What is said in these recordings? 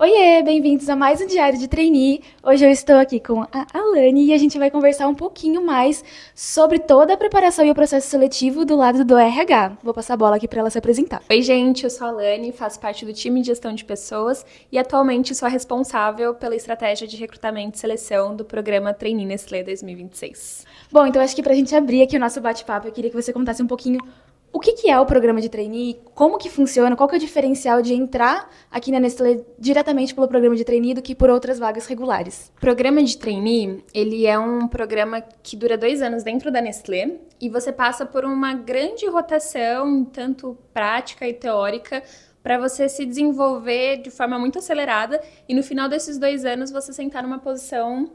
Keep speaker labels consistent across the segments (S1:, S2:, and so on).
S1: Oiê, bem-vindos a mais um Diário de Trainee. Hoje eu estou aqui com a Alane e a gente vai conversar um pouquinho mais sobre toda a preparação e o processo seletivo do lado do RH. Vou passar a bola aqui para ela se apresentar.
S2: Oi, gente, eu sou a Alane, faço parte do time de gestão de pessoas e atualmente sou a responsável pela estratégia de recrutamento e seleção do programa Trainee Nestlé 2026.
S1: Bom, então acho que para a gente abrir aqui o nosso bate-papo, eu queria que você contasse um pouquinho o que é o programa de trainee, como que funciona, qual que é o diferencial de entrar aqui na Nestlé diretamente pelo programa de trainee do que por outras vagas regulares.
S2: O programa de Trainee, ele é um programa que dura 2 anos dentro da Nestlé e você passa por uma grande rotação, tanto prática e teórica, para você se desenvolver de forma muito acelerada e no final desses 2 anos você sentar numa posição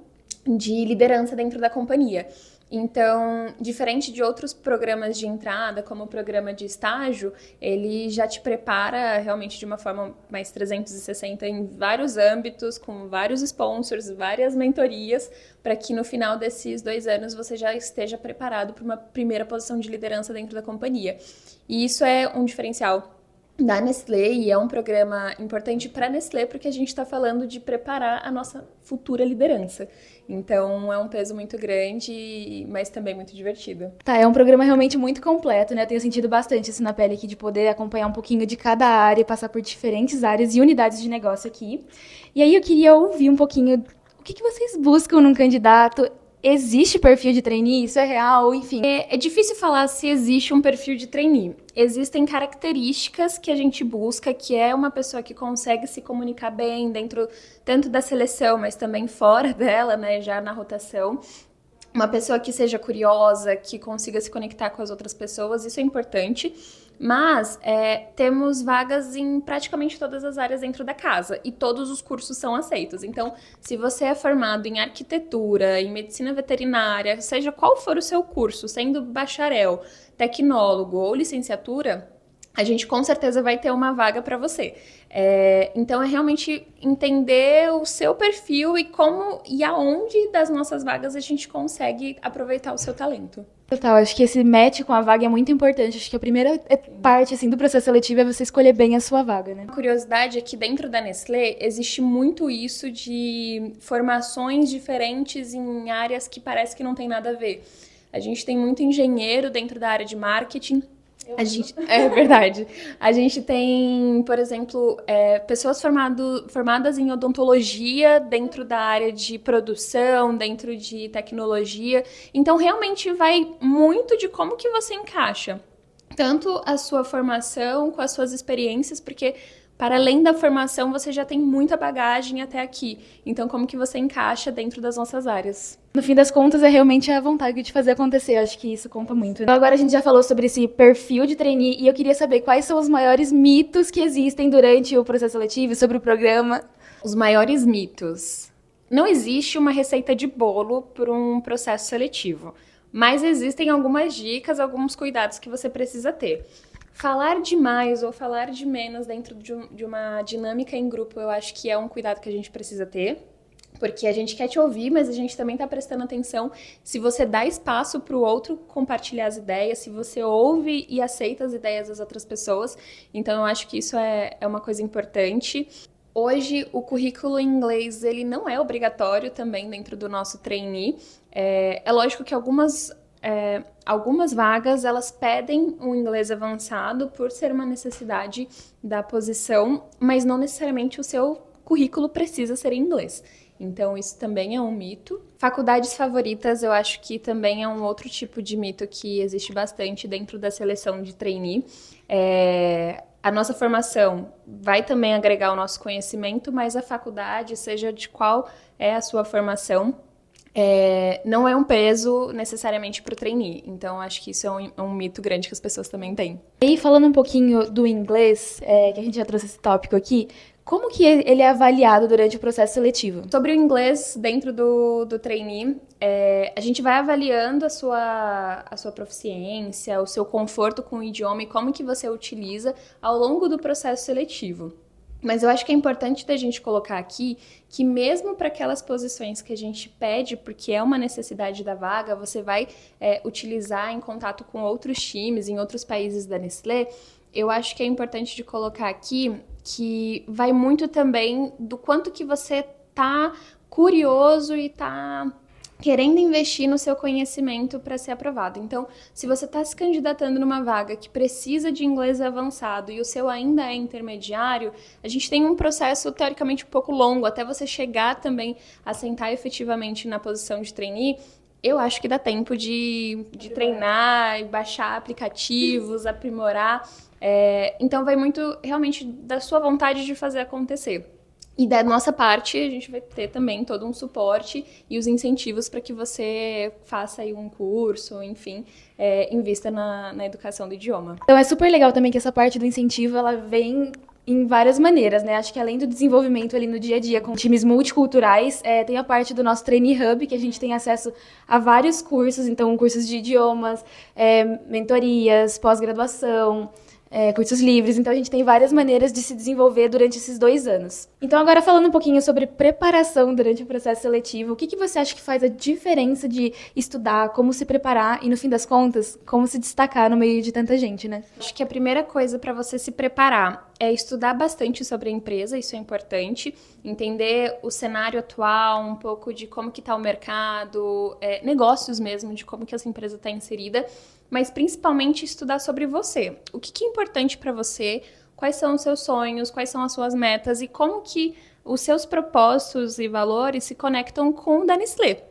S2: de liderança dentro da companhia. Então, diferente de outros programas de entrada, como o programa de estágio, ele já te prepara realmente de uma forma mais 360 em vários âmbitos, com vários sponsors, várias mentorias, para que no final desses 2 anos você já esteja preparado para uma primeira posição de liderança dentro da companhia. E isso é um diferencial da Nestlé e é um programa importante para a Nestlé porque a gente está falando de preparar a nossa futura liderança. Então é um peso muito grande, mas também muito divertido.
S1: Tá, é um programa realmente muito completo, né? Eu tenho sentido bastante isso na pele aqui, de poder acompanhar um pouquinho de cada área, passar por diferentes áreas e unidades de negócio aqui. E aí eu queria ouvir um pouquinho o que vocês buscam num candidato. Existe perfil de trainee? Isso é real? Enfim.
S2: É difícil falar se existe um perfil de trainee. Existem características que a gente busca, que é uma pessoa que consegue se comunicar bem dentro tanto da seleção, mas também fora dela, né, já na rotação. Uma pessoa que seja curiosa, que consiga se conectar com as outras pessoas, isso é importante. Mas temos vagas em praticamente todas as áreas dentro da casa e todos os cursos são aceitos. Então, se você é formado em arquitetura, em medicina veterinária, seja qual for o seu curso, sendo bacharel, tecnólogo ou licenciatura, a gente com certeza vai ter uma vaga para você. Então é realmente entender o seu perfil e como e aonde das nossas vagas a gente consegue aproveitar o seu talento.
S1: Total, acho que esse match com a vaga é muito importante. Acho que a primeira parte assim, do processo seletivo é você escolher bem a sua vaga, né?
S2: A curiosidade é que dentro da Nestlé existe muito isso de formações diferentes em áreas que parece que não tem nada a ver. A gente tem muito engenheiro dentro da área de marketing. É verdade. A gente tem, por exemplo, pessoas formadas em odontologia dentro da área de produção, dentro de tecnologia. Então, realmente vai muito de como que você encaixa tanto a sua formação com as suas experiências, porque para além da formação você já tem muita bagagem até aqui. Então, como que você encaixa dentro das nossas áreas?
S1: No fim das contas, é realmente a vontade de fazer acontecer. Eu acho que isso conta muito. Então, agora a gente já falou sobre esse perfil de trainee e eu queria saber quais são os maiores mitos que existem durante o processo seletivo sobre o programa.
S2: Os maiores mitos. Não existe uma receita de bolo para um processo seletivo, mas existem algumas dicas, alguns cuidados que você precisa ter. Falar demais ou falar de menos dentro de uma dinâmica em grupo, eu acho que é um cuidado que a gente precisa ter. Porque a gente quer te ouvir, mas a gente também está prestando atenção se você dá espaço para o outro compartilhar as ideias, se você ouve e aceita as ideias das outras pessoas. Então, eu acho que isso é uma coisa importante. Hoje, o currículo em inglês ele não é obrigatório também dentro do nosso trainee. É lógico que algumas vagas elas pedem um inglês avançado por ser uma necessidade da posição, mas não necessariamente o seu currículo precisa ser em inglês. Então, isso também é um mito. Faculdades favoritas, eu acho que também é um outro tipo de mito que existe bastante dentro da seleção de trainee. A nossa formação vai também agregar o nosso conhecimento, mas a faculdade, seja de qual é a sua formação, não é um peso necessariamente para o trainee. Então, acho que isso é um mito grande que as pessoas também têm.
S1: E falando um pouquinho do inglês, que a gente já trouxe esse tópico aqui, como que ele é avaliado durante o processo seletivo?
S2: Sobre o inglês dentro do trainee, a gente vai avaliando a sua proficiência, o seu conforto com o idioma e como que você utiliza ao longo do processo seletivo. Mas eu acho que é importante da gente colocar aqui que mesmo para aquelas posições que a gente pede, porque é uma necessidade da vaga, você vai utilizar em contato com outros times em outros países da Nestlé, eu acho que é importante de colocar aqui que vai muito também do quanto que você tá curioso e tá querendo investir no seu conhecimento para ser aprovado. Então, se você está se candidatando numa vaga que precisa de inglês avançado e o seu ainda é intermediário, a gente tem um processo teoricamente um pouco longo até você chegar também a sentar efetivamente na posição de trainee. Eu acho que dá tempo de treinar, e baixar aplicativos, aprimorar. Então, vai muito realmente da sua vontade de fazer acontecer. E da nossa parte, a gente vai ter também todo um suporte e os incentivos para que você faça aí um curso, enfim, invista na educação do idioma.
S1: Então é super legal também que essa parte do incentivo, ela vem em várias maneiras, né? Acho que além do desenvolvimento ali no dia a dia com times multiculturais, tem a parte do nosso Trainee Hub, que a gente tem acesso a vários cursos, então cursos de idiomas, mentorias, pós-graduação, cursos livres, então a gente tem várias maneiras de se desenvolver durante esses 2 anos. Então agora falando um pouquinho sobre preparação durante o processo seletivo, o que você acha que faz a diferença de estudar, como se preparar e no fim das contas, como se destacar no meio de tanta gente, né?
S2: Acho que a primeira coisa para você se preparar é estudar bastante sobre a empresa, isso é importante, entender o cenário atual, um pouco de como que está o mercado, negócios mesmo, de como que essa empresa está inserida, mas principalmente estudar sobre você. O que é importante para você, quais são os seus sonhos, quais são as suas metas e como que os seus propósitos e valores se conectam com o da Nestlé.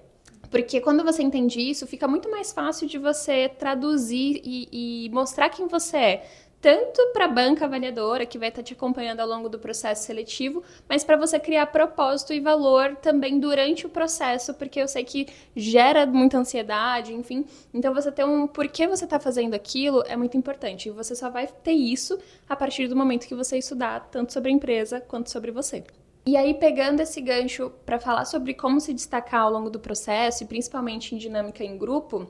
S2: Porque quando você entende isso, fica muito mais fácil de você traduzir e mostrar quem você é. Tanto para a banca avaliadora, que vai estar te acompanhando ao longo do processo seletivo, mas para você criar propósito e valor também durante o processo, porque eu sei que gera muita ansiedade, enfim. Então, você ter um porquê você está fazendo aquilo é muito importante. E você só vai ter isso a partir do momento que você estudar tanto sobre a empresa quanto sobre você. E aí, pegando esse gancho para falar sobre como se destacar ao longo do processo, e principalmente em dinâmica em grupo,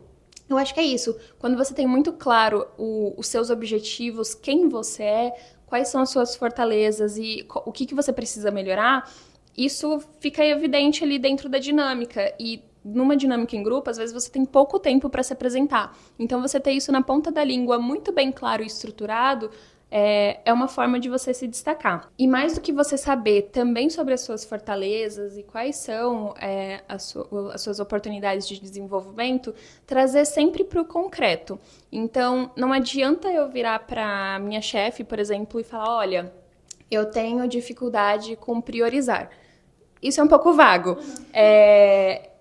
S2: eu acho que é isso. Quando você tem muito claro os seus objetivos, quem você é, quais são as suas fortalezas e o que você precisa melhorar, isso fica evidente ali dentro da dinâmica. E numa dinâmica em grupo, às vezes você tem pouco tempo para se apresentar. Então, você ter isso na ponta da língua muito bem claro e estruturado é uma forma de você se destacar. E mais do que você saber também sobre as suas fortalezas e quais são as suas oportunidades de desenvolvimento, trazer sempre para o concreto. Então, não adianta eu virar para minha chefe, por exemplo, e falar, olha, eu tenho dificuldade com priorizar. Isso é um pouco vago.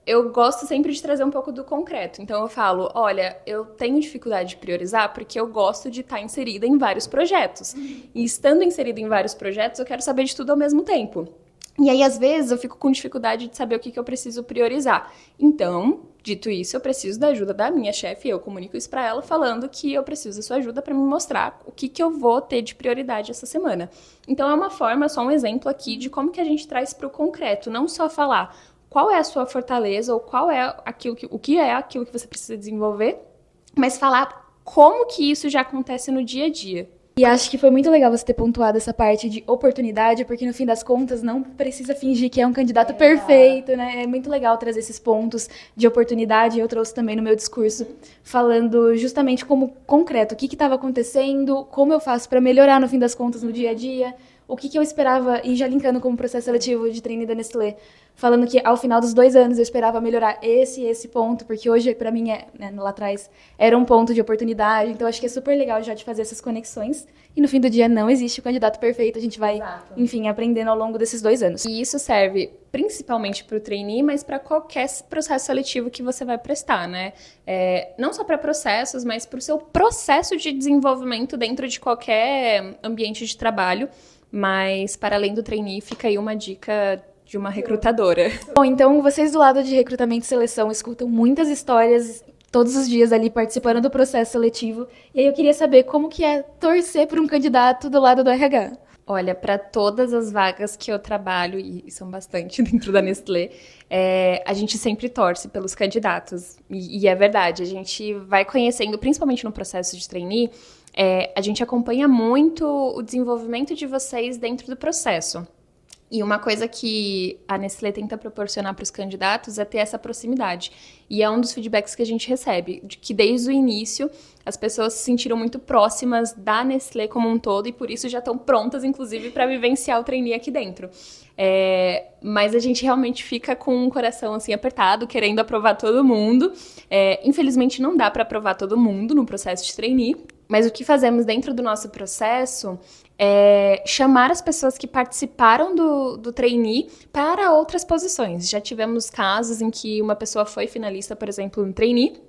S2: Eu gosto sempre de trazer um pouco do concreto. Então, eu falo, olha, eu tenho dificuldade de priorizar porque eu gosto de estar inserida em vários projetos. E estando inserida em vários projetos, eu quero saber de tudo ao mesmo tempo. E aí, às vezes, eu fico com dificuldade de saber o que eu preciso priorizar. Então, dito isso, eu preciso da ajuda da minha chefe. Eu comunico isso para ela, falando que eu preciso da sua ajuda para me mostrar o que eu vou ter de prioridade essa semana. Então, é uma forma, só um exemplo aqui de como que a gente traz para o concreto. Não só falar qual é a sua fortaleza ou o que é aquilo que você precisa desenvolver, mas falar como que isso já acontece no dia a dia.
S1: E acho que foi muito legal você ter pontuado essa parte de oportunidade, porque no fim das contas não precisa fingir que é um candidato perfeito, né? É muito legal trazer esses pontos de oportunidade. Eu trouxe também no meu discurso, falando justamente como concreto, o que estava acontecendo, como eu faço para melhorar no fim das contas no dia a dia, o que eu esperava, e já linkando com o processo seletivo de trainee da Nestlé, falando que ao final dos 2 anos eu esperava melhorar esse ponto, porque hoje, para mim, lá atrás, era um ponto de oportunidade. Então, acho que é super legal já de fazer essas conexões. E no fim do dia, não existe o candidato perfeito. A gente vai, enfim, aprendendo ao longo desses 2 anos.
S2: E isso serve principalmente para o trainee, mas para qualquer processo seletivo que você vai prestar, né? Não só para processos, mas para o seu processo de desenvolvimento dentro de qualquer ambiente de trabalho. Mas, para além do trainee, fica aí uma dica de uma recrutadora.
S1: Bom, então vocês do lado de recrutamento e seleção escutam muitas histórias todos os dias ali participando do processo seletivo. E aí eu queria saber como que é torcer por um candidato do lado do RH.
S2: Olha, para todas as vagas que eu trabalho, e são bastante dentro da Nestlé, a gente sempre torce pelos candidatos. E é verdade, a gente vai conhecendo, principalmente no processo de trainee, a gente acompanha muito o desenvolvimento de vocês dentro do processo. E uma coisa que a Nestlé tenta proporcionar para os candidatos é ter essa proximidade. E é um dos feedbacks que a gente recebe, de que desde o início as pessoas se sentiram muito próximas da Nestlé como um todo e por isso já estão prontas, inclusive, para vivenciar o trainee aqui dentro. Mas a gente realmente fica com o coração assim apertado, querendo aprovar todo mundo. Infelizmente não dá para aprovar todo mundo no processo de trainee, mas o que fazemos dentro do nosso processo é chamar as pessoas que participaram do trainee para outras posições. Já tivemos casos em que uma pessoa foi finalista, por exemplo, no trainee,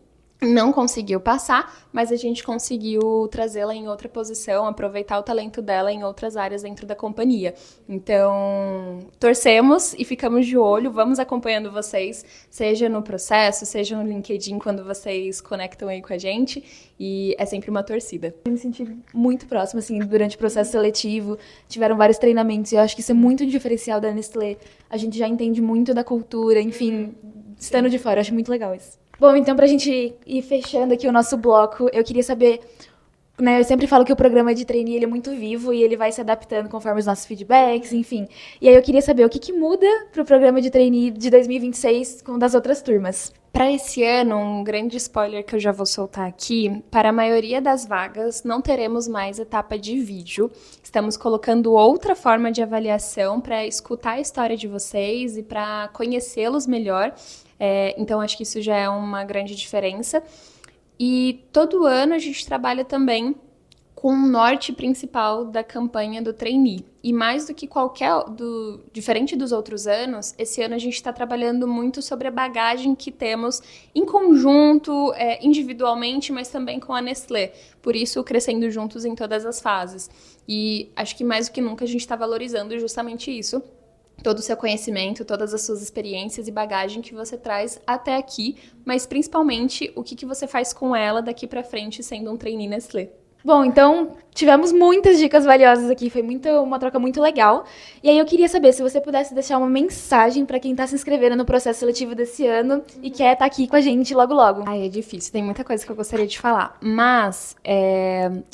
S2: não conseguiu passar, mas a gente conseguiu trazê-la em outra posição, aproveitar o talento dela em outras áreas dentro da companhia. Então, torcemos e ficamos de olho, vamos acompanhando vocês, seja no processo, seja no LinkedIn, quando vocês conectam aí com a gente, e é sempre uma torcida.
S1: Eu me senti muito próxima, assim, durante o processo seletivo, tiveram vários treinamentos, e eu acho que isso é muito diferencial da Nestlé. A gente já entende muito da cultura, enfim, estando de fora, eu acho muito legal isso. Bom, então pra gente ir fechando aqui o nosso bloco, eu queria saber, né, eu sempre falo que o programa de trainee ele é muito vivo e ele vai se adaptando conforme os nossos feedbacks, enfim. E aí eu queria saber o que muda pro programa de trainee de 2026 com o das outras turmas.
S2: Para esse ano, um grande spoiler que eu já vou soltar aqui, para a maioria das vagas não teremos mais etapa de vídeo. Estamos colocando outra forma de avaliação para escutar a história de vocês e para conhecê-los melhor. Então, acho que isso já é uma grande diferença. E todo ano a gente trabalha também com o norte principal da campanha do trainee. E mais do que diferente dos outros anos, esse ano a gente está trabalhando muito sobre a bagagem que temos em conjunto, individualmente, mas também com a Nestlé. Por isso, crescendo juntos em todas as fases. E acho que mais do que nunca a gente está valorizando justamente isso. Todo o seu conhecimento, todas as suas experiências e bagagem que você traz até aqui, mas principalmente o que você faz com ela daqui para frente sendo um trainee Nestlé.
S1: Bom, então tivemos muitas dicas valiosas aqui, foi uma troca muito legal. E aí eu queria saber se você pudesse deixar uma mensagem para quem está se inscrevendo no processo seletivo desse ano e quer estar aqui com a gente logo logo.
S2: Ai, é difícil, tem muita coisa que eu gostaria de falar, mas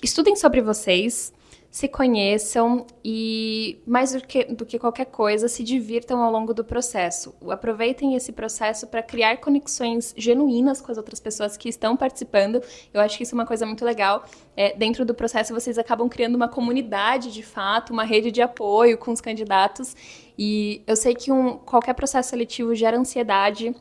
S2: estudem sobre vocês, se conheçam e, mais do que qualquer coisa, se divirtam ao longo do processo. Aproveitem esse processo para criar conexões genuínas com as outras pessoas que estão participando. Eu acho que isso é uma coisa muito legal. Dentro do processo, vocês acabam criando uma comunidade, de fato, uma rede de apoio com os candidatos. E eu sei que qualquer processo seletivo gera ansiedade,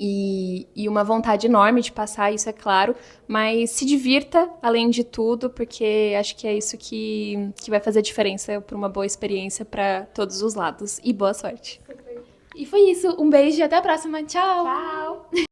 S2: e uma vontade enorme de passar, isso é claro, mas se divirta além de tudo, porque acho que é isso que vai fazer diferença para uma boa experiência para todos os lados. E boa sorte!
S1: E foi isso, um beijo e até a próxima, tchau!
S2: Tchau!